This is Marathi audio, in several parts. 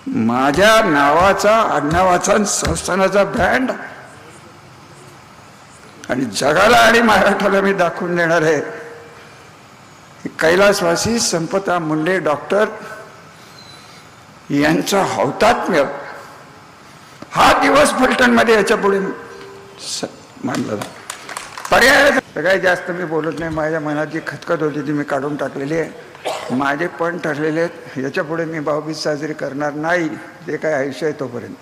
माझ्या नावाचा आडनावाचा संस्थानाचा ब्रँड आणि जगाला आणि महाराष्ट्राला मी दाखवून देणार आहे. कैलासवासी संपदा मुंडे डॉक्टर यांचा हौतात्म्य हा दिवस फलटणमध्ये याच्या पुढे मानला जातो. पर्याय काही जास्त मी बोलत नाही. माझ्या मनात जी खतखत होती ती मी काढून टाकलेली आहे. माझे पण ठरलेले आहेत. याच्या पुढे मी भाऊबीज साजरी करणार नाही. जे काय आयुष्य आहे तोपर्यंत.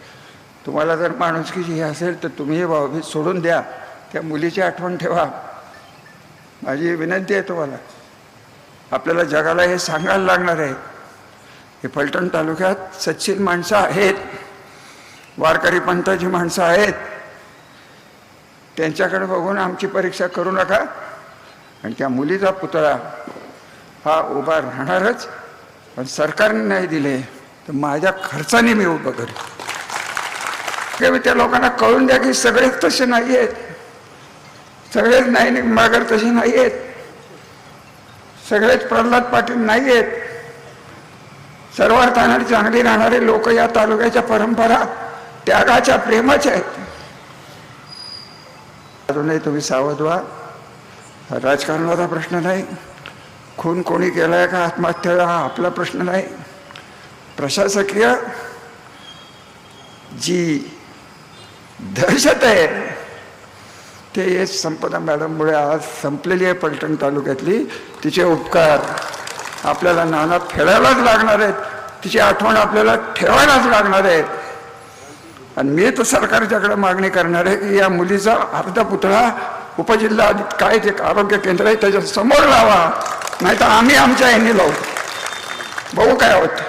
तुम्हाला जर माणुसकीची हे असेल तर तुम्ही हे भाऊबीज सोडून द्या. त्या मुलीची आठवण ठेवा. माझी विनंती आहे तुम्हाला. आपल्याला जगाला हे सांगायला लागणार आहे. हे फलटण तालुक्यात सच्चिल माणसं आहेत, वारकरी पंथाची माणसं आहेत. त्यांच्याकडे बघून आमची परीक्षा करू नका. आणि त्या मुलीचा पुतळा हा उभा राहणारच. पण सरकारने नाही दिले तर माझ्या खर्चाने मी उभं करेन. त्या लोकांना कळून द्या की सगळेच तसे नाही आहेत. सगळेच नाही निंबाळकर तसे नाही आहेत. सगळेच प्रल्हाद पाटील नाही आहेत. सर्वार्थाने चांगली राहणारे लोक या तालुक्याच्या परंपरा त्यागाच्या प्रेमाच्या आहेत. अजूनही तुम्ही सावध व्हा. राजकारणाचा प्रश्न नाही. खून कोणी केलाय का आत्महत्या हा आपला प्रश्न नाही. प्रशासकीय जी दहशत आहे ते संपदा मॅडममुळे आज संपलेली आहे फलटण तालुक्यातली. तिचे उपकार आपल्याला नानात फेडायलाच लागणार आहेत. तिची आठवण आपल्याला ठेवायलाच लागणार आहेत. आणि मी तर सरकारच्याकडे मागणी करणार आहे की या मुलीचा अर्धा पुतळा उपजिल्हा काय जे आरोग्य केंद्र आहे त्याच्या समोर लावा. नाही तर आम्ही आमच्या यांनी लावू. बघू काय होतं.